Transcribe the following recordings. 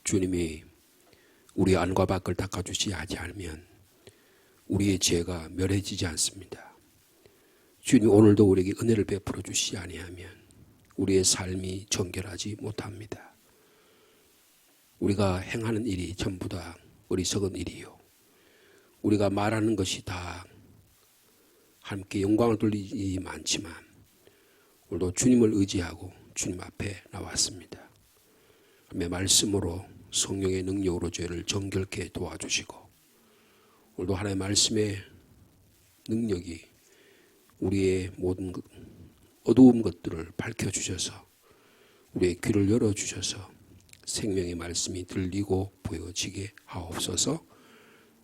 주님이 우리 안과 밖을 닦아주시지 않으면 우리의 죄가 멸해지지 않습니다. 주님 오늘도 우리에게 은혜를 베풀어 주시지 아니하면 우리의 삶이 정결하지 못합니다. 우리가 행하는 일이 전부 다 어리석은 일이요, 우리가 말하는 것이 다 함께 영광을 돌리지 많지만 오늘도 주님을 의지하고 주님 앞에 나왔습니다. 하나님의 말씀으로 성령의 능력으로 죄를 정결케 도와주시고 오늘도 하나님의 말씀의 능력이 우리의 모든 어두운 것들을 밝혀주셔서 우리의 귀를 열어주셔서 생명의 말씀이 들리고 보여지게 하옵소서.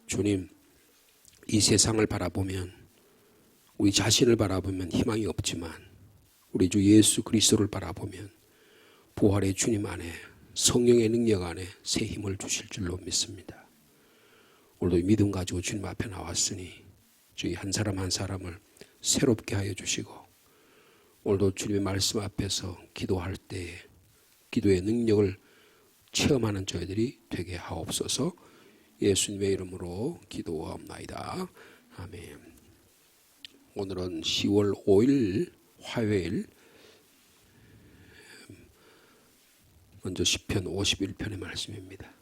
주님, 이 세상을 바라보면 우리 자신을 바라보면 희망이 없지만 우리 주 예수 그리스도를 바라보면 부활의 주님 안에 성령의 능력 안에 새 힘을 주실 줄로 믿습니다. 오늘도 믿음 가지고 주님 앞에 나왔으니 저희 한 사람 한 사람을 새롭게 하여 주시고 오늘도 주님의 말씀 앞에서 기도할 때에 기도의 능력을 체험하는 저희들이 되게 하옵소서. 예수님의 이름으로 기도하옵나이다. 아멘. 오늘은 10월 5일 화요일, 먼저 시편 51편의 말씀입니다.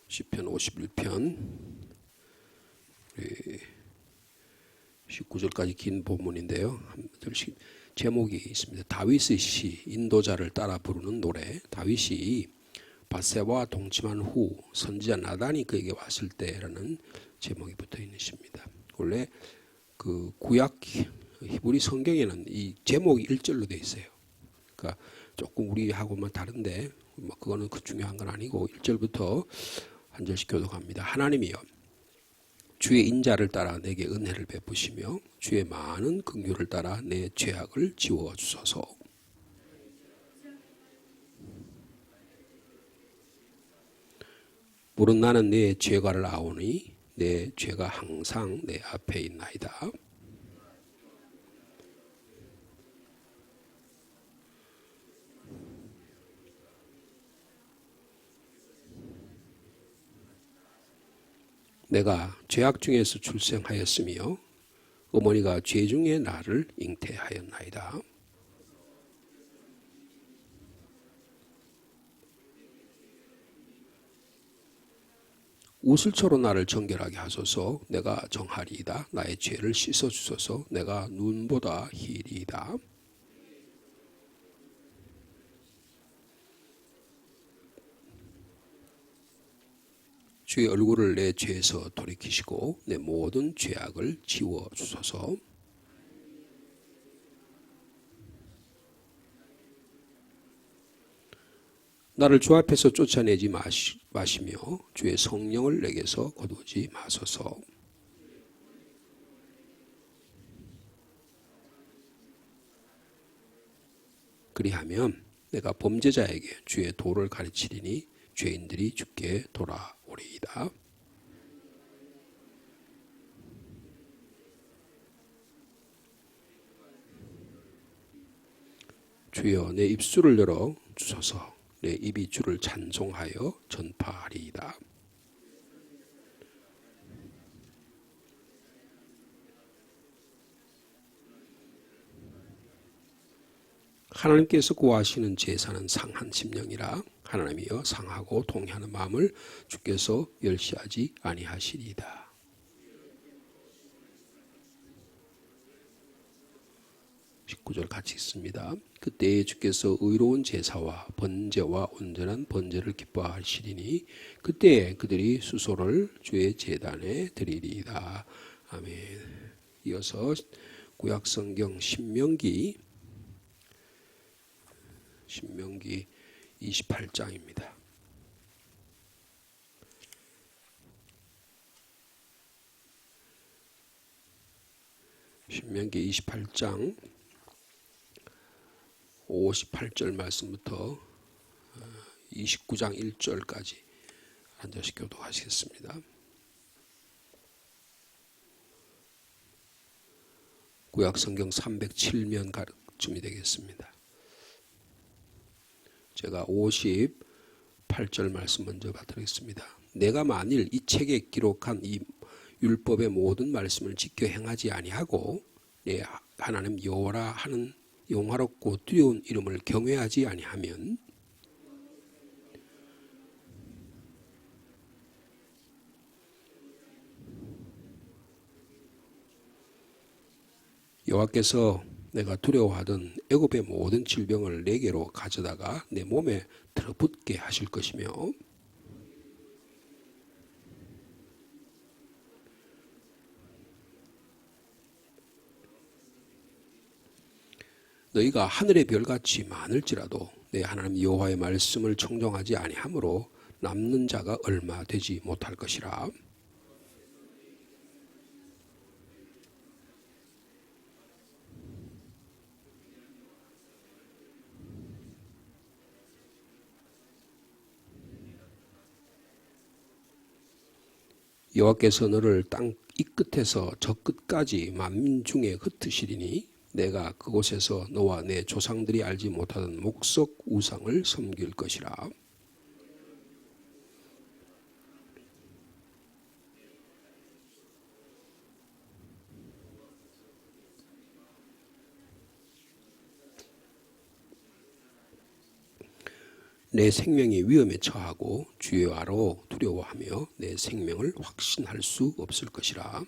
시편 51편 19절까지 긴 본문인데요. 제목이 있습니다. 다윗의 시, 인도자를 따라 부르는 노래. 다윗이 밧세바와 동침한 후 선지자 나단이 그에게 왔을 때라는 제목이 붙어 있는 시입니다. 원래 그 구약 히브리 성경에는 이 제목이 1절로 되어 있어요. 그러니까 조금 우리하고만 다른데 그거는 그 중요한 건 아니고 1절부터 한 절씩 교독합니다. 하나님이여, 주의 인자를 따라 내게 은혜를 베푸시며 주의 많은 긍휼을 따라 내 죄악을 지워주소서. 물은 나는 내 죄가를 아오니 내 죄가 항상 내 앞에 있나이다. 내가 죄악 중에서 출생하였으며 어머니가 죄 중에 나를 잉태하였나이다. 우슬초로 나를 정결하게 하소서. 내가 정하리이다. 나의 죄를 씻어주소서. 내가 눈보다 희리이다. 주의 얼굴을 내 죄에서 돌이키시고 내 모든 죄악을 지워주소서. 나를 주 앞에서 쫓아내지 마시며 주의 성령을 내게서 거두지 마소서. 그리하면 내가 범죄자에게 주의 도를 가르치리니 죄인들이 주께 돌아오리이다. 주여, 내 입술을 열어 주소서. 내 입이 주를 찬송하여 전파하리이다. 하나님께서 구하시는 제사는 상한 심령이라. 하나님이여, 상하고 동의하는 마음을 주께서 멸시하지 아니하시리이다. (19절) 같이 읽습니다. 그때에 주께서 의로운 제사와 번제와 온전한 번제를 기뻐하시리니 그때에 그들이 수소를 주의 제단에 드리리이다. 아멘. 이어서 구약성경 신명기 28장입니다. 신명기 28장 58절 말씀부터 29장 1절까지 한 절씩 교독하시겠습니다. 구약성경 307면쯤이 되겠습니다. 제가 58절 말씀 먼저 받도록하겠습니다. 내가 만일 이 책에 기록한 이 율법의 모든 말씀을 지켜 행하지 아니하고 내 하나님 여호와라 하는 영화롭고 두려운 이름을 경외하지 아니하면 여호와께서 내가 두려워하던 애굽의 모든 질병을 내게로 가져다가 내 몸에 들어붙게 하실 것이며 너희가 하늘의 별같이 많을지라도 내 하나님 여호와의 말씀을 청종하지 아니하므로 남는 자가 얼마 되지 못할 것이라. 여호와께서 너를 땅 이 끝에서 저 끝까지 만민 중에 흩으시리니 내가 그곳에서 너와 내 조상들이 알지 못하던 목석 우상을 섬길 것이라. 내 생명이 위험에 처하고 주여와로 두려워하며 내 생명을 확신할 수 없을 것이라.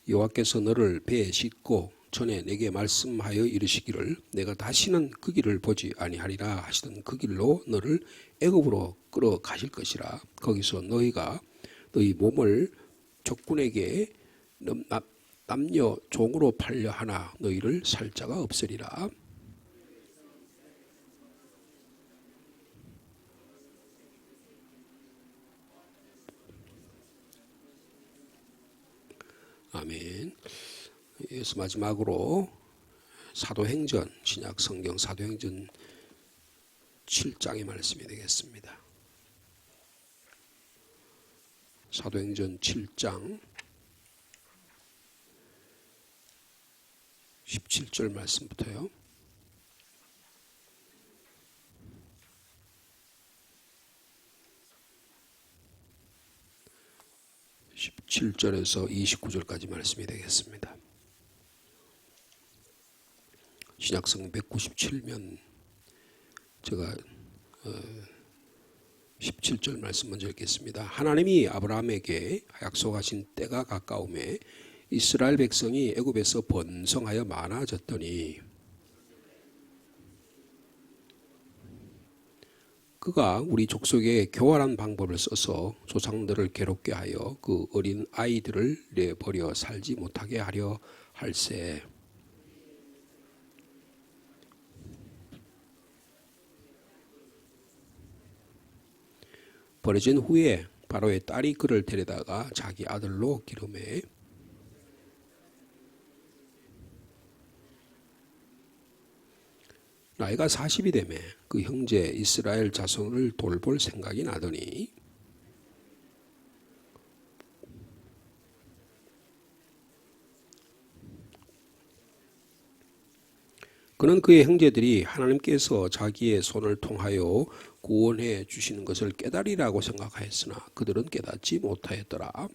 여호와께서 너를 배에 싣고 전에 내게 말씀하여 이르시기를 내가 다시는 그 길을 보지 아니하리라 하시던 그 길로 너를 애굽으로 끌어가실 것이라. 거기서 너희가 너희 몸을 적군에게 남녀 종으로 팔려 하나 너희를 살 자가 없으리라. 아멘. 이어서 마지막으로 사도행전, 신약성경 사도행전 7장의 말씀이 되겠습니다. 사도행전 7장 17절 말씀부터요. 17절에서 29절까지 말씀이 되겠습니다. 신약성 197면 제가 17절 말씀 먼저 읽겠습니다. 하나님이 아브라함에게 약속하신 때가 가까움에 이스라엘 백성이 애굽에서 번성하여 많아졌더니 그가 우리 족속에 교활한 방법을 써서 조상들을 괴롭게 하여 그 어린 아이들을 내버려 살지 못하게 하려 할세. 버려진 후에 바로의 딸이 그를 데려다가 자기 아들로 기르매 나이가 40이 되매 그 형제 이스라엘 자손을 돌볼 생각이 나더니 그는 그의 형제들이 하나님께서 자기의 손을 통하여 구원해 주시는 것을 깨달으리라고 생각하였으나 그들은 깨닫지 못하였더라.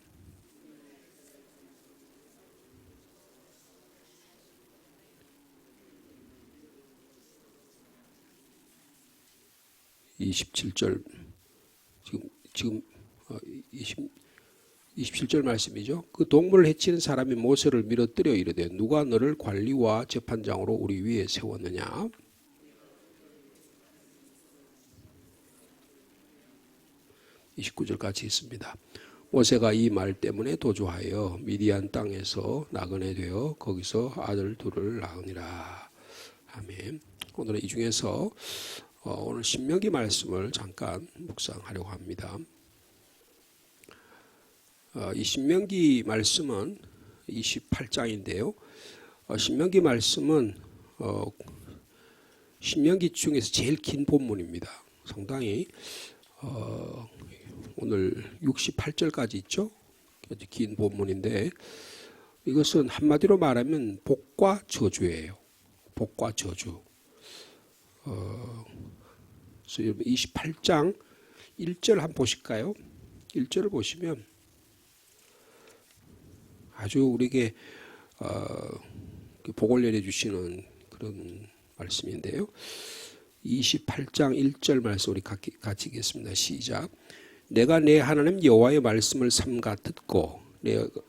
(27절) 지금 27절 말씀이죠. 그 동물을 해치는 사람이 모세를 밀어뜨려 이르되 누가 너를 관리와 재판장으로 우리 위에 세웠느냐. (29절) 같이 있습니다. 모세가 이 말 때문에 도주하여 미디안 땅에서 나그네 되어 거기서 아들 둘을 낳으니라. 아멘. 오늘은 이 중에서 오늘 신명기 말씀을 잠깐 묵상하려고 합니다. 이 신명기 말씀은 28장인데요. 신명기 말씀은 신명기 중에서 제일 긴 본문입니다. 상당히 오늘 68절까지 있죠. 아주 긴 본문인데 이것은 한마디로 말하면 복과 저주예요. 복과 저주. 28장 1절 한번 보실까요? 1절을 보시면 아주 우리에게 복을 내려주시는 그런 말씀인데요. 28장 1절 말씀 우리 같이 읽겠습니다. 시작. 내가 내 하나님 여호와의 말씀을 삼가 듣고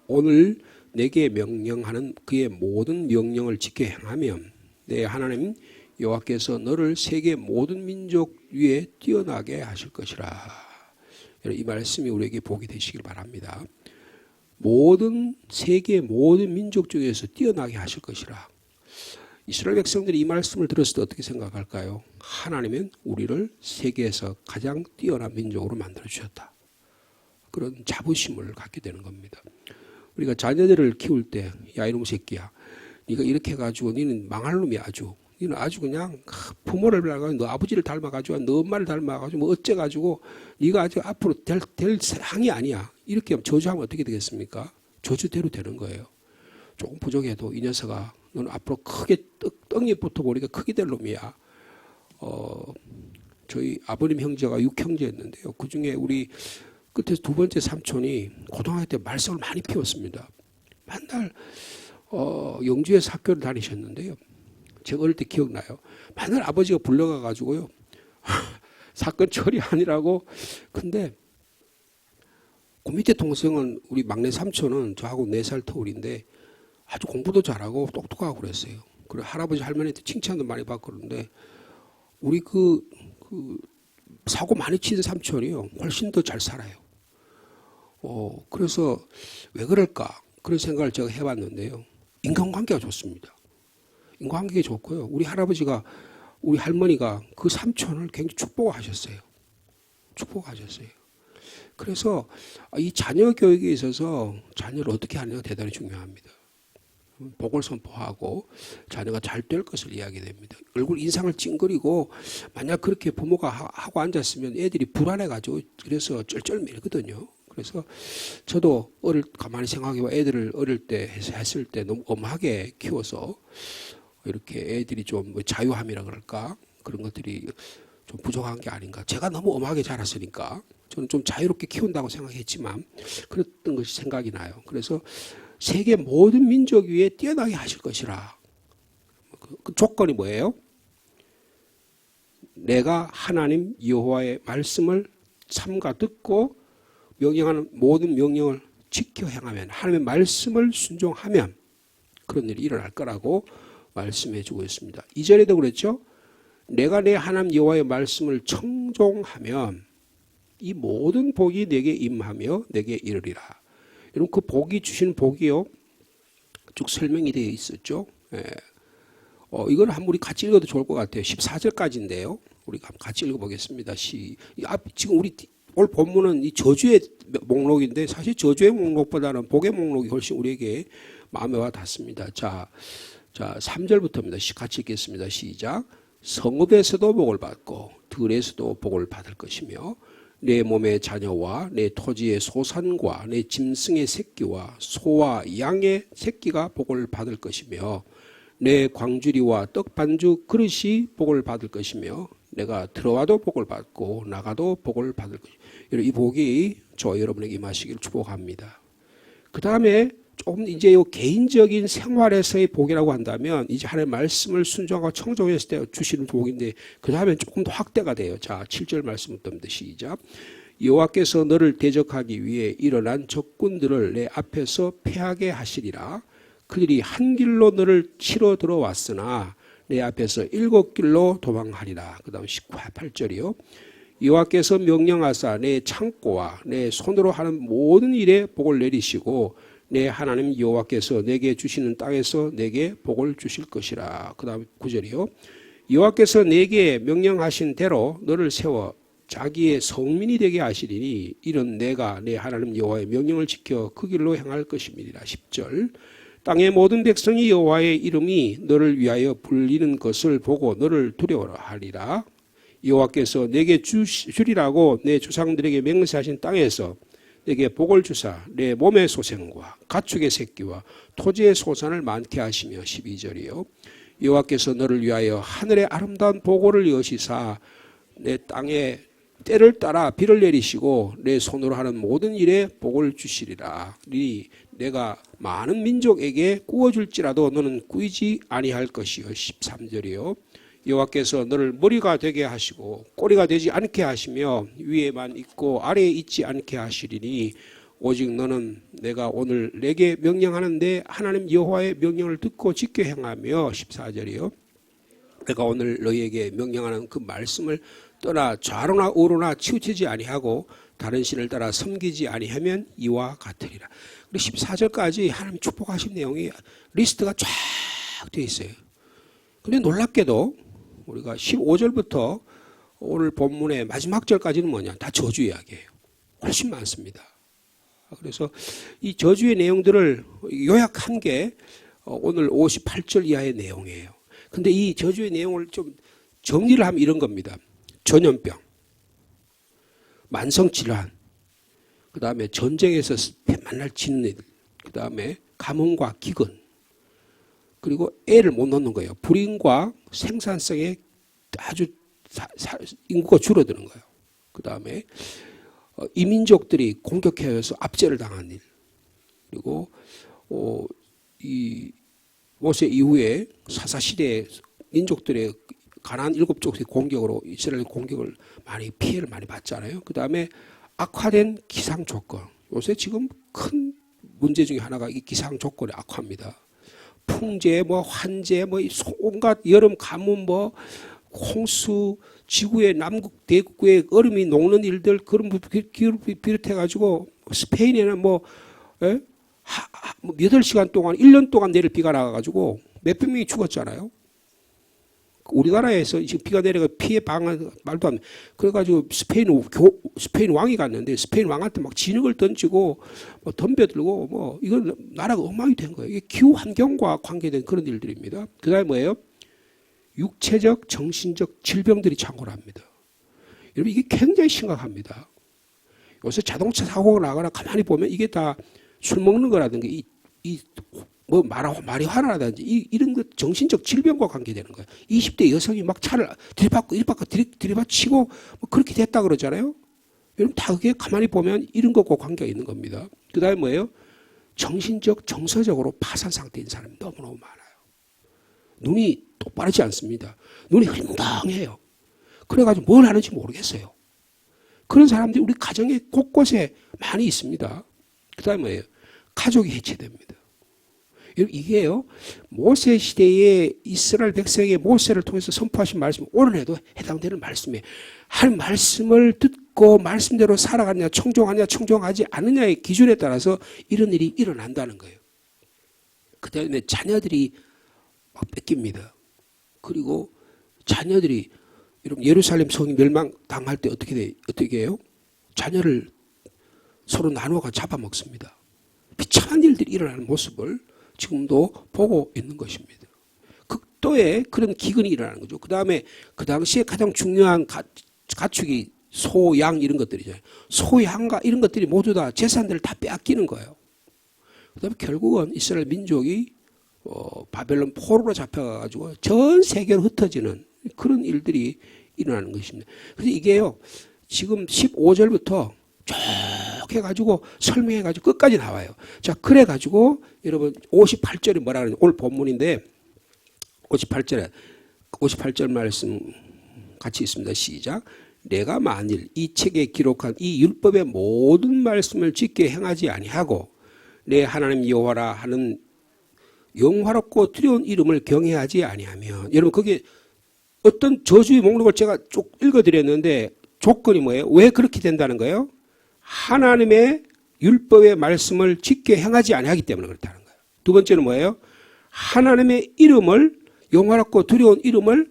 오늘 내게 명령하는 그의 모든 명령을 지켜 행하면 내 하나님 여호와께서 너를 세계 모든 민족 위에 뛰어나게 하실 것이라. 이 말씀이 우리에게 복이 되시길 바랍니다. 세계 모든 민족 중에서 뛰어나게 하실 것이라. 이스라엘 백성들이 이 말씀을 들었을 때 어떻게 생각할까요? 하나님은 우리를 세계에서 가장 뛰어난 민족으로 만들어 주셨다. 그런 자부심을 갖게 되는 겁니다. 우리가 자녀들을 키울 때, 야 이놈 새끼야, 네가 이렇게 해가지고 너는 망할 놈이 아주. 너는 아주 그냥 부모를 닮아가지고 너 아버지를 닮아가지고 너 엄마를 닮아가지고 뭐 어째가지고 네가 아주 앞으로 될 상이 아니야. 이렇게 저주하면 어떻게 되겠습니까? 저주대로 되는 거예요. 조금 부족해도 이 녀석아 너는 앞으로 크게 떡잎 붙어보니까 크게 될 놈이야. 저희 아버님 형제가 6형제였는데요. 그중에 우리 끝에서 두 번째 삼촌이 고등학교 때 말썽을 많이 피웠습니다. 맨날 영주에서 학교를 다니셨는데요. 제가 어릴 때 기억나요. 맨날 아버지가 불러가가지고요. 사건 처리하느라고. 근데 그 밑에 동생은 우리 막내 삼촌은 저하고 4살 터울인데 아주 공부도 잘하고 똑똑하고 그랬어요. 그리고 할아버지 할머니한테 칭찬도 많이 받고 그러는데 우리 그 사고 많이 친 삼촌이요. 훨씬 더 잘 살아요. 그래서 왜 그럴까? 그런 생각을 제가 해봤는데요. 인간관계가 좋습니다. 인간관계가 좋고요. 우리 할아버지가, 우리 할머니가 그 삼촌을 굉장히 축복하셨어요. 축복하셨어요. 그래서 이 자녀 교육에 있어서 자녀를 어떻게 하느냐가 대단히 중요합니다. 복을 선포하고 자녀가 잘 될 것을 이야기됩니다. 얼굴 인상을 찡그리고 만약 그렇게 부모가 하고 앉았으면 애들이 불안해가지고 그래서 쩔쩔매거든요. 그래서 저도 가만히 생각해봐 애들을 어릴 때 했을 때 너무 엄하게 키워서 이렇게 애들이 좀 자유함이라 그럴까 그런 것들이 좀 부족한 게 아닌가. 제가 너무 엄하게 자랐으니까 저는 좀 자유롭게 키운다고 생각했지만 그랬던 것이 생각이 나요. 그래서 세계 모든 민족 위에 뛰어나게 하실 것이라. 그 조건이 뭐예요? 내가 하나님 여호와의 말씀을 삼가 듣고 명령하는 모든 명령을 지켜 행하면, 하나님의 말씀을 순종하면 그런 일이 일어날 거라고 말씀해 주고 있습니다. 이전에도 그랬죠. 내가 내 하나님 여호와의 말씀을 청종하면 이 모든 복이 내게 임하며 내게 이르리라. 여러분 그 복이 주신 복이요 쭉 설명이 되어 있었죠. 이건 한번 우리 같이 읽어도 좋을 것 같아요. 14절까지인데요. 우리 같이 읽어보겠습니다. 지금 우리 오늘 본문은 이 저주의 목록인데 사실 저주의 목록보다는 복의 목록이 훨씬 우리에게 마음에 와 닿습니다. 자 3절부터입니다. 같이 읽겠습니다. 시작. 성읍에서도 복을 받고 들에서도 복을 받을 것이며 내 몸의 자녀와 내 토지의 소산과 내 짐승의 새끼와 소와 양의 새끼가 복을 받을 것이며 내 광주리와 떡반죽 그릇이 복을 받을 것이며 내가 들어와도 복을 받고 나가도 복을 받을 것이며 이 복이 저와 여러분에게 임하시기를 축복합니다. 그 다음에 조금 이제 이 개인적인 생활에서의 복이라고 한다면 이제 하나님의 말씀을 순종하고 청종했을 때 주시는 복인데 그 다음에 조금 더 확대가 돼요. 자 7절 말씀부터 시작. 여호와께서 너를 대적하기 위해 일어난 적군들을 내 앞에서 패하게 하시리라. 그들이 한 길로 너를 치러 들어왔으나 내 앞에서 7길로 도망하리라. 그 다음 18절이요. 여호와께서 명령하사 내 창고와 내 손으로 하는 모든 일에 복을 내리시고 내 하나님 여호와께서 내게 주시는 땅에서 내게 복을 주실 것이라. 그 다음 9절이요. 여호와께서 내게 명령하신 대로 너를 세워 자기의 성민이 되게 하시리니 이는 내가 내 하나님 여호와의 명령을 지켜 그 길로 행할 것임이니라. 10절. 땅의 모든 백성이 여호와의 이름이 너를 위하여 불리는 것을 보고 너를 두려워라 하리라. 여호와께서 내게 주리라고 내 조상들에게 맹세하신 땅에서 내게 복을 주사 내 몸의 소생과 가축의 새끼와 토지의 소산을 많게 하시며 12절이요. 여호와께서 너를 위하여 하늘의 아름다운 보고를 여시사 내 땅에 때를 따라 비를 내리시고 내 손으로 하는 모든 일에 복을 주시리라. 내가 많은 민족에게 구워줄지라도 너는 꾸이지 아니할 것이요. 13절이요. 여호와께서 너를 머리가 되게 하시고 꼬리가 되지 않게 하시며 위에만 있고 아래에 있지 않게 하시리니 오직 너는 내가 오늘 내게 명령하는데 하나님 여호와의 명령을 듣고 지켜 행하며 14절이요. 내가 오늘 너희에게 명령하는 그 말씀을 떠나 좌로나 우로나 치우치지 아니하고 다른 신을 따라 섬기지 아니하면 이와 같으리라. 그리고 14절까지 하나님 축복하신 내용이 리스트가 쫙 되어 있어요. 근데 놀랍게도 우리가 15절부터 오늘 본문의 마지막 절까지는 뭐냐? 다 저주 이야기예요. 훨씬 많습니다. 그래서 이 저주의 내용들을 요약한 게 오늘 58절 이하의 내용이에요. 근데 이 저주의 내용을 좀 정리를 하면 이런 겁니다. 전염병, 만성질환, 그 다음에 전쟁에서 맨날 지는 애들, 그 다음에 가뭄과 기근, 그리고 애를 못 낳는 거예요. 불임과 생산성에 아주 인구가 줄어드는 거예요. 그 다음에 이민족들이 공격해서 압제를 당한 일, 그리고 이 모세 이후에 사사시대에 민족들의 가나안 7족의 공격으로 이스라엘 공격을 피해를 많이 받잖아요. 그 다음에 악화된 기상 조건. 요새 지금 큰 문제 중에 하나가 이 기상 조건의 악화입니다. 풍재, 환재, 온갖 여름 가뭄, 홍수, 지구의 남극 대극의 얼음이 녹는 일들, 그런 기후를 비롯해가지고 스페인에는 몇 월 시간 동안 1년 동안 내릴 비가 나가가지고 몇백 명이 죽었잖아요. 우리나라에서 지금 비가 내려가 피해 방한 말도 안 돼. 그래가지고 스페인 왕이 갔는데 스페인 왕한테 막 진흙을 던지고 덤벼들고 이건 나라가 엉망이 된 거예요. 이게 기후 환경과 관계된 그런 일들입니다. 그다음에 뭐예요? 육체적, 정신적 질병들이 창궐합니다. 여러분 이게 굉장히 심각합니다. 요새 자동차 사고가 나거나 가만히 보면 이게 다 술 먹는 거라든가 마리화나라든지 이런 것 정신적 질병과 관계되는 거예요. 20대 여성이 막 차를 들이받치고 그렇게 됐다 그러잖아요. 여러분 다 그게 가만히 보면 이런 것과 관계가 있는 겁니다. 그 다음에 뭐예요? 정신적, 정서적으로 파산 상태인 사람이 너무너무 많아요. 눈이 똑바르지 않습니다. 눈이 흐릿멍텅해요. 그래가지고 뭘 하는지 모르겠어요. 그런 사람들이 우리 가정의 곳곳에 많이 있습니다. 그 다음에 뭐예요? 가족이 해체됩니다. 이게요, 모세 시대에 이스라엘 백성의 모세를 통해서 선포하신 말씀, 오늘에도 해당되는 말씀이에요. 할 말씀을 듣고 말씀대로 살아가느냐, 청종하느냐, 청종하지 않느냐의 기준에 따라서 이런 일이 일어난다는 거예요. 그 다음에 자녀들이 막 뺏깁니다. 그리고 자녀들이, 여러분, 예루살렘 성이 멸망당할 때 어떻게 해요? 자녀를 서로 나누어가 잡아먹습니다. 비참한 일들이 일어나는 모습을 지금도 보고 있는 것입니다. 극도의 그런 기근이 일어나는 거죠. 그 다음에 그 당시에 가장 중요한 가축이 소, 양 이런 것들이잖아요. 소, 양과 이런 것들이 모두 다 재산들을 다 빼앗기는 거예요. 그 다음에 결국은 이스라엘 민족이 바벨론 포로로 잡혀가지고 전 세계로 흩어지는 그런 일들이 일어나는 것입니다. 그래서 이게요, 지금 15절부터 쭉 해가지고 설명해가지고 끝까지 나와요. 자, 그래가지고 여러분 58절이 뭐라 그러냐. 오늘 본문인데 58절 말씀 같이 있습니다. 시작. 내가 만일 이 책에 기록한 이 율법의 모든 말씀을 지켜 행하지 아니하고 내 하나님 여호와라 하는 영화롭고 두려운 이름을 경외하지 아니하면, 여러분 그게 어떤 저주의 목록을 제가 쭉 읽어드렸는데 조건이 뭐예요? 왜 그렇게 된다는 거예요? 하나님의 율법의 말씀을 지켜 행하지 아니하기 때문에 그렇다는 거예요. 두 번째는 뭐예요? 하나님의 이름을, 영화롭고 두려운 이름을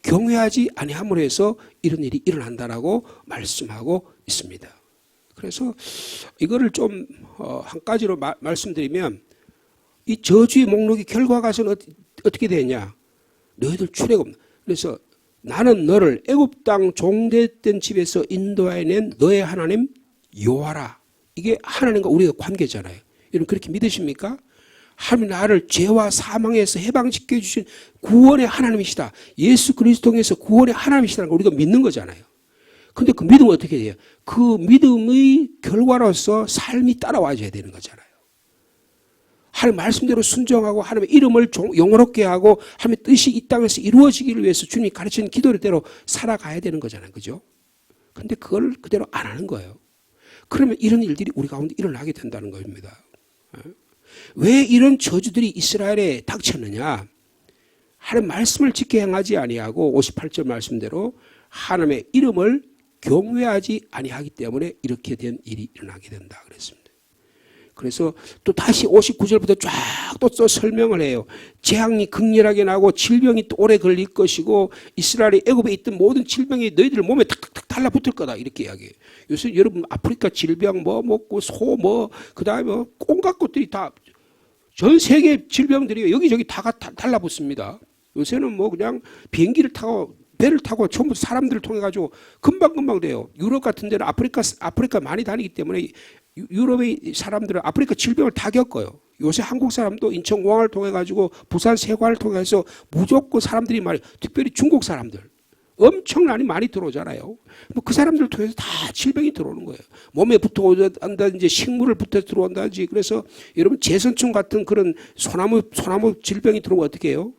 경외하지 아니함으로 해서 이런 일이 일어난다라고 말씀하고 있습니다. 그래서 이거를 좀 한 가지로 말씀드리면, 이 저주의 목록의 결과가서는 어떻게 되냐? 너희들 출애굽. 그래서 나는 너를 애굽 땅 종됐던 집에서 인도해낸 너의 하나님 여호와라. 이게 하나님과 우리의 관계잖아요. 여러분 그렇게 믿으십니까? 하나님 나를 죄와 사망에서 해방시켜 주신 구원의 하나님이시다. 예수 그리스도 통해서 구원의 하나님이시다는 걸 우리가 믿는 거잖아요. 근데 그 믿음은 어떻게 돼요? 그 믿음의 결과로서 삶이 따라와줘야 되는 거잖아요. 하나님 말씀대로 순종하고 하나님의 이름을 영원롭게 하고 하나님의 뜻이 이 땅에서 이루어지기를 위해서 주님이 가르치는 기도대로 살아가야 되는 거잖아요. 그죠? 근데 그걸 그대로 안 하는 거예요. 그러면 이런 일들이 우리 가운데 일어나게 된다는 겁니다. 왜 이런 저주들이 이스라엘에 닥쳤느냐? 하나님 말씀을 지켜 행하지 아니하고 58절 말씀대로 하나님의 이름을 경외하지 아니하기 때문에 이렇게 된 일이 일어나게 된다 그랬습니다. 그래서 또 다시 59절부터 쫙 또 설명을 해요. 재앙이 극렬하게 나고 질병이 또 오래 걸릴 것이고 이스라엘이 애굽에 있던 모든 질병이 너희들 몸에 탁탁탁 달라붙을 거다 이렇게 이야기해요. 요새 여러분 아프리카 질병 뭐 먹고 소 뭐 그다음에 뭐 온갖 것들이 다 전 세계 질병들이 여기저기 다 달라붙습니다. 요새는 뭐 그냥 비행기를 타고 배를 타고 전부 사람들을 통해 가지고 금방금방 돼요. 유럽 같은 데는 아프리카 많이 다니기 때문에 유럽의 사람들은 아프리카 질병을 다 겪어요. 요새 한국 사람도 인천공항을 통해 가지고 부산 세관을 통해서 무조건 사람들이 많이, 특별히 중국 사람들 엄청나게 많이 들어오잖아요. 뭐 그 사람들 통해서 다 질병이 들어오는 거예요. 몸에 붙어온다든지 식물을 붙어 들어온다든지. 그래서 여러분 제선충 같은 그런 소나무 질병이 들어오면 어떻게 해요?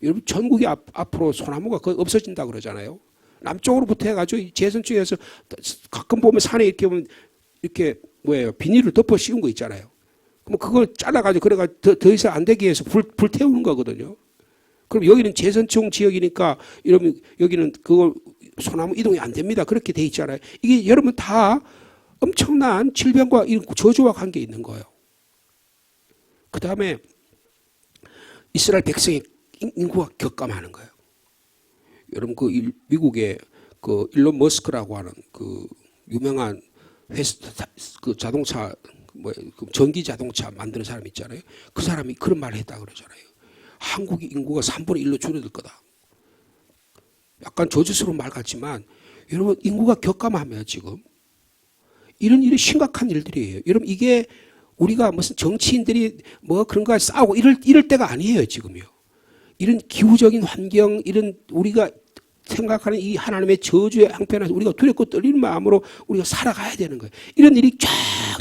여러분 전국이 앞으로 소나무가 거의 없어진다 그러잖아요. 남쪽으로부터 해가지고 제선충에서 가끔 보면 산에 이렇게 보면 이렇게 뭐예요? 비닐을 덮어 씌운 거 있잖아요. 그럼 그걸 잘라가지고 그래가 더 이상 안 되게 해서 불 태우는 거거든요. 그럼 여기는 제선충 지역이니까 여러분 여기는 그걸 소나무 이동이 안 됩니다. 그렇게 돼 있잖아요. 이게 여러분 다 엄청난 질병과 저주와 관계 있는 거예요. 그 다음에 이스라엘 백성이 인구가 격감하는 거예요. 여러분 그 미국의 그 일론 머스크라고 하는 그 유명한 그 자동차 그 전기 자동차 만드는 사람 있잖아요. 그 사람이 그런 말을 했다 그러잖아요. 한국의 인구가 3분의 1로 줄어들 거다. 약간 저주스러운 말 같지만 여러분 인구가 격감하면 지금 이런 일이 심각한 일들이에요. 여러분 이게 우리가 무슨 정치인들이 뭐 그런 거 싸우고 이럴 때가 아니에요 지금요. 이런 기후적인 환경, 이런 우리가 생각하는 이 하나님의 저주의 형편에서 우리가 두렵고 떨리는 마음으로 우리가 살아가야 되는 거예요. 이런 일이 쫙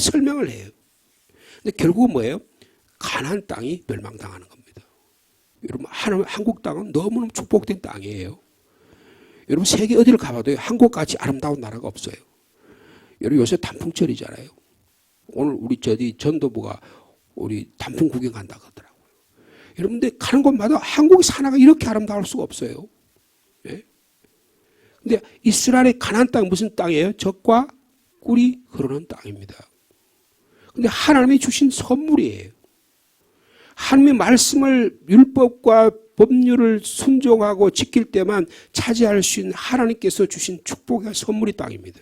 설명을 해요. 근데 결국은 뭐예요? 가나안 땅이 멸망당하는 겁니다. 여러분 한국 땅은 너무너무 축복된 땅이에요. 여러분 세계 어디를 가봐도 한국같이 아름다운 나라가 없어요. 여러분 요새 단풍철이잖아요. 오늘 우리 전도부가 우리 단풍 구경 간다고 하더라고요. 여러분들 가는 곳마다 한국의 산하가 이렇게 아름다울 수가 없어요. 예? 근데 이스라엘의 가나안 땅 무슨 땅이에요? 젖과 꿀이 흐르는 땅입니다. 근데 하나님이 주신 선물이에요. 하나님의 말씀을 율법과 법률을 순종하고 지킬 때만 차지할 수 있는 하나님께서 주신 축복의 선물이 땅입니다.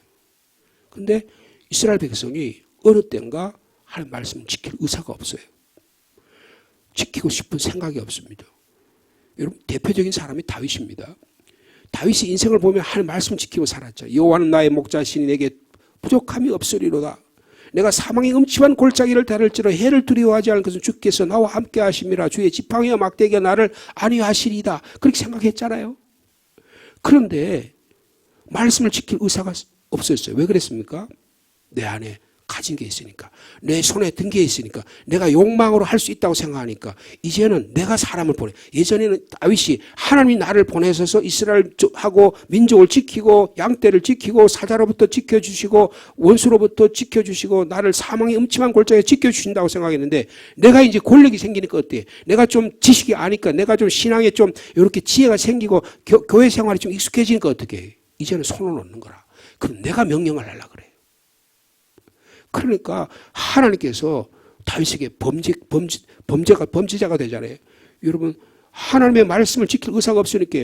근데 이스라엘 백성이 어느 때인가 하나님 말씀을 지킬 의사가 없어요. 지키고 싶은 생각이 없습니다. 여러분 대표적인 사람이 다윗입니다. 다윗이 인생을 보면 하나님 말씀 지키고 살았죠. 여호와는 나의 목자시니 내게 부족함이 없으리로다. 내가 사망의 음침한 골짜기를 다룰지라 해를 두려워하지 않을 것은 주께서 나와 함께 하심이라. 주의 지팡이와 막대기가 나를 안위하시리이다. 그렇게 생각했잖아요. 그런데 말씀을 지킬 의사가 없었어요. 왜 그랬습니까? 내 안에 가진 게 있으니까, 내 손에 든 게 있으니까, 내가 욕망으로 할 수 있다고 생각하니까 이제는 내가 사람을 보내. 예전에는 다윗이 하나님이 나를 보내셔서 이스라엘하고 민족을 지키고 양떼를 지키고 사자로부터 지켜주시고 원수로부터 지켜주시고 나를 사망의 음침한 골짜기에 지켜주신다고 생각했는데, 내가 이제 권력이 생기니까 어때? 내가 좀 지식이 아니까, 내가 좀 신앙에 좀 이렇게 지혜가 생기고 교회 생활이 좀 익숙해지니까 어떻게 해? 이제는 손을 놓는 거라. 그럼 내가 명령을 하려고 그래. 그러니까 하나님께서 다윗에게 범죄자가 되잖아요. 여러분 하나님의 말씀을 지킬 의사가 없으니까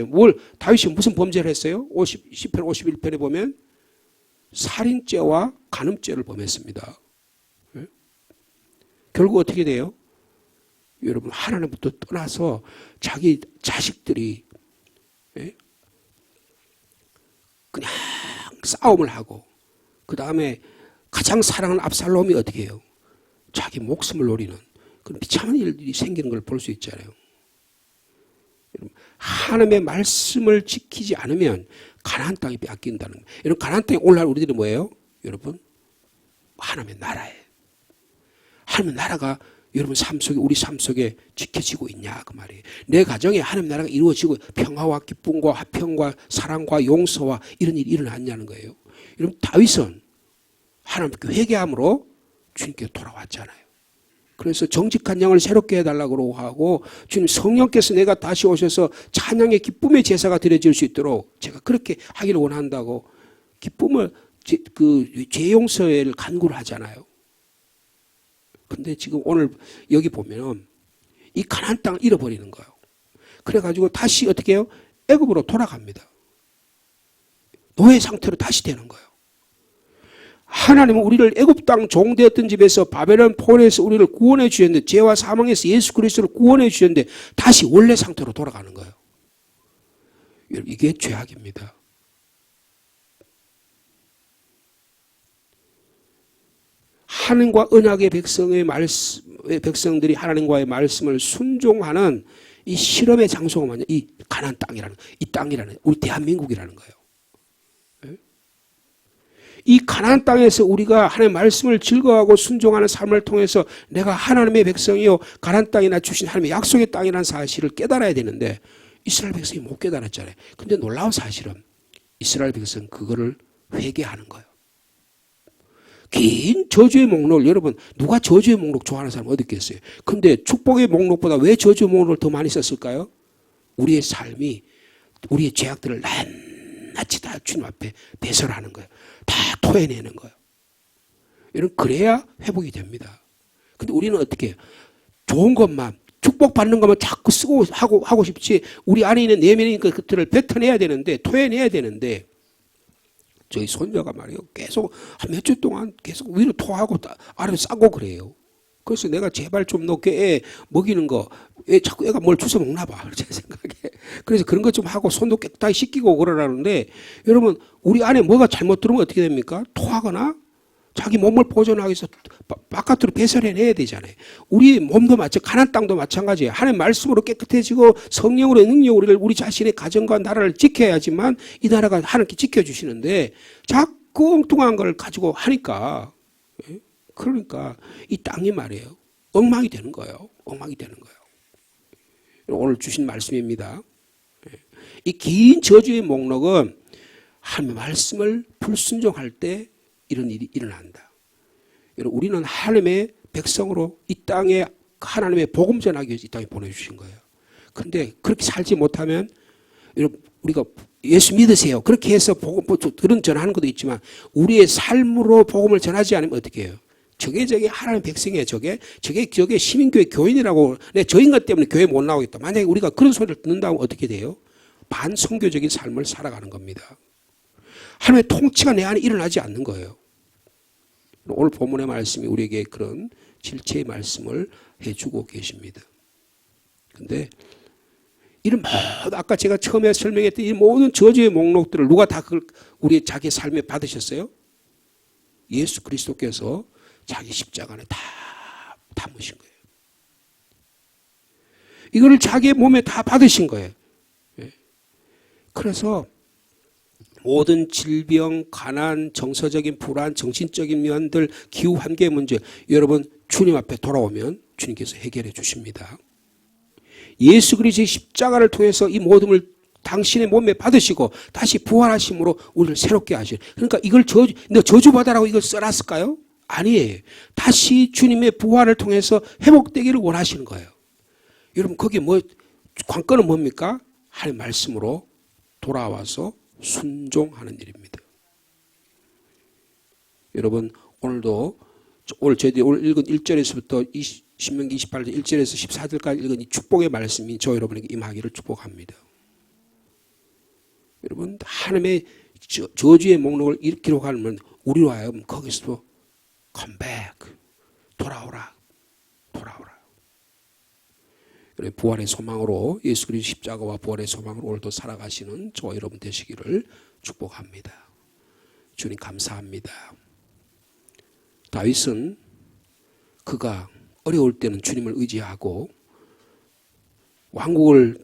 다윗이 무슨 범죄를 했어요? 10편 51편에 보면 살인죄와 간음죄를 범했습니다. 결국 어떻게 돼요? 여러분 하나님부터 떠나서 자기 자식들이 그냥 싸움을 하고 그 다음에 가장 사랑하는 압살롬이 어떻게 해요? 자기 목숨을 노리는 그런 비참한 일들이 생기는 걸 볼 수 있잖아요. 하나님의 말씀을 지키지 않으면 가나안 땅이 빼앗긴다는 거예요. 여러분 가나안 땅에 올라갈 우리들이 뭐예요? 여러분 하나님의 나라예요. 하나님의 나라가 여러분 삶 속에 우리 삶 속에 지켜지고 있냐 그 말이에요. 내 가정에 하나님의 나라가 이루어지고 평화와 기쁨과 화평과 사랑과 용서와 이런 일이 일어났냐는 거예요. 여러분 다윗은 하나님께 회개함으로 주님께 돌아왔잖아요. 그래서 정직한 영을 새롭게 해달라고 하고 주님 성령께서 내가 다시 오셔서 찬양의 기쁨의 제사가 드려질 수 있도록 제가 그렇게 하기를 원한다고 기쁨을 죄 용서를 간구를 하잖아요. 근데 지금 오늘 여기 보면 이 가나안 땅을 잃어버리는 거예요. 그래가지고 다시 어떻게 해요? 애굽으로 돌아갑니다. 노예 상태로 다시 되는 거예요. 하나님은 우리를 애굽 땅 종되었던 집에서 바벨론 포로에서 우리를 구원해 주셨는데 죄와 사망에서 예수 그리스도를 구원해 주셨는데 다시 원래 상태로 돌아가는 거예요. 이게 죄악입니다. 하나님과 언약의 백성들이 하나님과의 말씀을 순종하는 이 실험의 장소가 뭐냐? 이 가나안 땅이라는, 이 땅이라는, 우리 대한민국이라는 거예요. 이 가나안 땅에서 우리가 하나님의 말씀을 즐거워하고 순종하는 삶을 통해서 내가 하나님의 백성이요 가나안 땅이나 주신 하나님의 약속의 땅이라는 사실을 깨달아야 되는데 이스라엘 백성이 못 깨달았잖아요. 근데 놀라운 사실은 이스라엘 백성은 그거를 회개하는 거예요. 긴 저주의 목록을 여러분 누가 저주의 목록 좋아하는 사람 어디 있겠어요? 근데 축복의 목록보다 왜 저주의 목록을 더 많이 썼을까요? 우리의 삶이 우리의 죄악들을 낱낱이 다 주님 앞에 배설하는 거예요. 다 토해내는 거예요. 여러분 그래야 회복이 됩니다. 근데 우리는 어떻게 해요? 좋은 것만 축복받는 것만 자꾸 쓰고 하고 싶지 우리 안에 있는 내면의 것들을 뱉어내야 되는데 토해내야 되는데 저희 손녀가 말이에요. 계속 한 몇 주 동안 계속 위로 토하고 아래로 싸고 그래요. 그래서 내가 제발 좀 너 애 먹이는 거, 애 자꾸 애가 뭘 주워 먹나 봐. 제 생각에. 그래서 그런 것 좀 하고 손도 깨끗하게 씻기고 그러라는데 여러분 우리 안에 뭐가 잘못 들으면 어떻게 됩니까? 토하거나 자기 몸을 보존하기 위해서 바깥으로 배설해내야 되잖아요. 우리 몸도 가나안 땅도 마찬가지예요. 하나님 말씀으로 깨끗해지고 성령으로 능력으로 우리 자신의 가정과 나라를 지켜야지만 이 나라가 하나님께 지켜주시는데 자꾸 엉뚱한 걸 가지고 하니까 그러니까 이 땅이 말이에요. 엉망이 되는 거예요. 엉망이 되는 거예요. 오늘 주신 말씀입니다. 이 긴 저주의 목록은 하나님의 말씀을 불순종할 때 이런 일이 일어난다. 우리는 하나님의 백성으로 이 땅에 하나님의 복음 전하기 위해서 이 땅에 보내주신 거예요. 그런데 그렇게 살지 못하면 우리가 예수 믿으세요. 그렇게 해서 복음 그런 전하는 것도 있지만 우리의 삶으로 복음을 전하지 않으면 어떻게 해요? 저게 하나님 백성이에요. 저게 시민교회 교인이라고 저 인간 때문에 교회 못 나오겠다. 만약에 우리가 그런 소리를 듣는다면 어떻게 돼요? 반성교적인 삶을 살아가는 겁니다. 하나님의 통치가 내 안에 일어나지 않는 거예요. 오늘 본문의 말씀이 우리에게 그런 질체의 말씀을 해주고 계십니다. 근데 이런 모든 아까 제가 처음에 설명했던 이 모든 저주의 목록들을 누가 다 그걸 우리 자기 삶에 받으셨어요? 예수 그리스도께서 자기 십자가 안에 다 담으신 거예요. 이거를 자기 몸에 다 받으신 거예요. 그래서 모든 질병, 가난, 정서적인 불안, 정신적인 면들, 기후 환경 문제 여러분 주님 앞에 돌아오면 주님께서 해결해 주십니다. 예수 그리스도의 십자가를 통해서 이 모든을 당신의 몸에 받으시고 다시 부활하심으로 우리를 새롭게 하시는. 그러니까 이걸 저주받아라고 이걸 써놨을까요? 아니에요. 다시 주님의 부활을 통해서 회복되기를 원하시는 거예요. 여러분 거기에 관건은 뭡니까? 하나님의 말씀으로 돌아와서 순종하는 일입니다. 여러분 오늘도 저희들이 오늘 읽은 1절에서부터 신명기 28절 1절에서 14절까지 읽은 이 축복의 말씀이 저 여러분에게 임하기를 축복합니다. 여러분 하나님의 저주의 목록을 기록하면 우리로 하여금 거기서 come back 돌아오라. 부활의 소망으로 예수 그리스도 십자가와 부활의 소망으로 오늘도 살아가시는 저와 여러분 되시기를 축복합니다. 주님 감사합니다. 다윗은 그가 어려울 때는 주님을 의지하고 왕국을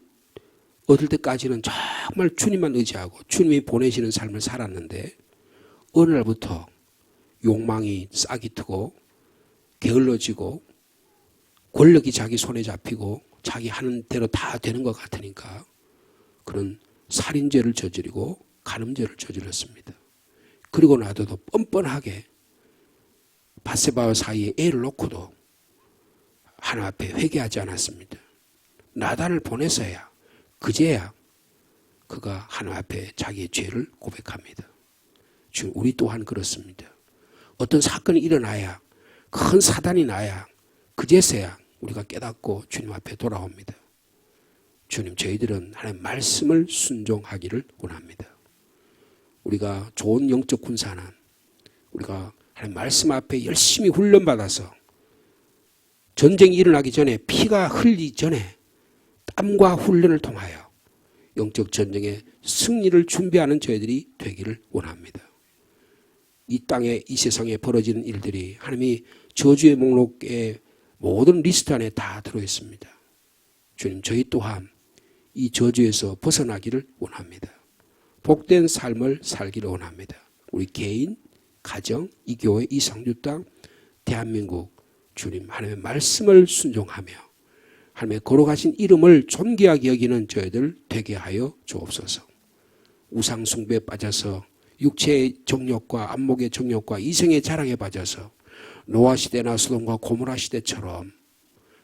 얻을 때까지는 정말 주님만 의지하고 주님이 보내시는 삶을 살았는데 어느 날부터 욕망이 싹이 트고 게을러지고 권력이 자기 손에 잡히고 자기 하는 대로 다 되는 것 같으니까 그런 살인죄를 저지르고 간음죄를 저질렀습니다. 그리고 나서도 뻔뻔하게 밧세바와 사이에 애를 놓고도 하나님 앞에 회개하지 않았습니다. 나단을 보내서야 그제야 그가 하나님 앞에 자기의 죄를 고백합니다. 지금 우리 또한 그렇습니다. 어떤 사건이 일어나야 큰 사단이 나야 그제서야 우리가 깨닫고 주님 앞에 돌아옵니다. 주님, 저희들은 하나님의 말씀을 순종하기를 원합니다. 우리가 좋은 영적 군사는 우리가 하나님 말씀 앞에 열심히 훈련받아서 전쟁이 일어나기 전에 피가 흘리기 전에 땀과 훈련을 통하여 영적 전쟁의 승리를 준비하는 저희들이 되기를 원합니다. 이 땅에 이 세상에 벌어지는 일들이 하나님이 저주의 목록에 모든 리스트 안에 다 들어있습니다. 주님, 저희 또한 이 저주에서 벗어나기를 원합니다. 복된 삶을 살기를 원합니다. 우리 개인, 가정, 이 교회, 이 상주 땅, 대한민국 주님 하나님의 말씀을 순종하며 하나님의 거룩하신 이름을 존귀하게 여기는 저희들 되게 하여 주옵소서. 우상 숭배에 빠져서 육체의 정욕과 안목의 정욕과 이성의 자랑에 빠져서 노아 시대나 소돔과 고모라 시대처럼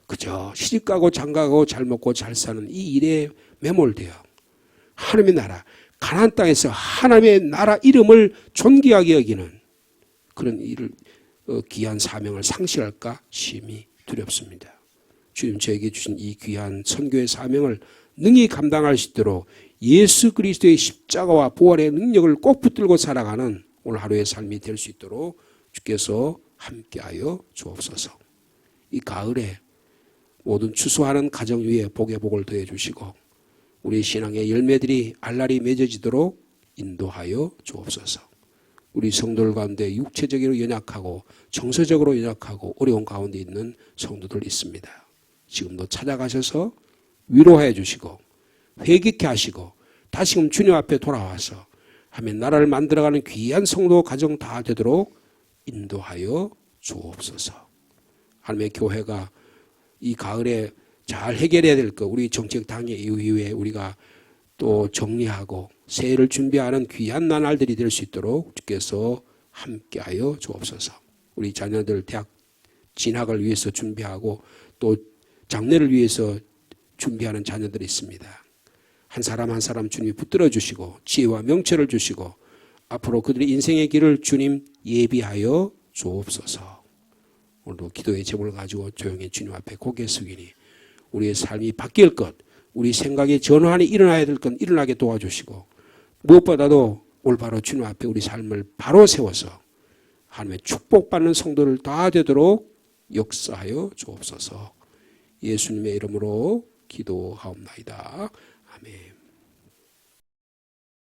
그저 시집가고 장가가고 잘 먹고 잘 사는 이 일에 매몰되어 하나님의 나라 가나안 땅에서 하나님의 나라 이름을 존귀하게 여기는 그런 일을 귀한 사명을 상실할까 심히 두렵습니다. 주님, 저에게 주신 이 귀한 선교의 사명을 능히 감당할 수 있도록 예수 그리스도의 십자가와 부활의 능력을 꼭 붙들고 살아가는 오늘 하루의 삶이 될 수 있도록 주께서 함께하여 주옵소서. 이 가을에 모든 추수하는 가정 위에 복의 복을 더해 주시고 우리 신앙의 열매들이 알알이 맺어지도록 인도하여 주옵소서. 우리 성도들 가운데 육체적으로 연약하고 정서적으로 연약하고 어려운 가운데 있는 성도들 있습니다. 지금도 찾아가셔서 위로해 주시고 회개케 하시고 다시금 주님 앞에 돌아와서 하면 나라를 만들어가는 귀한 성도 가정 다 되도록 인도하여 주옵소서. 하나님의 교회가 이 가을에 잘 해결해야 될 것, 우리 정책 당의 이후에 우리가 또 정리하고 새해를 준비하는 귀한 나날들이 될 수 있도록 주께서 함께하여 주옵소서. 우리 자녀들 대학 진학을 위해서 준비하고 또 장래를 위해서 준비하는 자녀들이 있습니다. 한 사람 한 사람 주님이 붙들어 주시고 지혜와 명철을 주시고 앞으로 그들의 인생의 길을 주님 예비하여 주옵소서. 오늘도 기도의 제목을 가지고 조용히 주님 앞에 고개 숙이니 우리의 삶이 바뀔 것, 우리 생각의 전환이 일어나야 될 것 일어나게 도와주시고 무엇보다도 올바로 주님 앞에 우리 삶을 바로 세워서 하나님의 축복받는 성도를 다 되도록 역사하여 주옵소서. 예수님의 이름으로 기도하옵나이다. 아멘.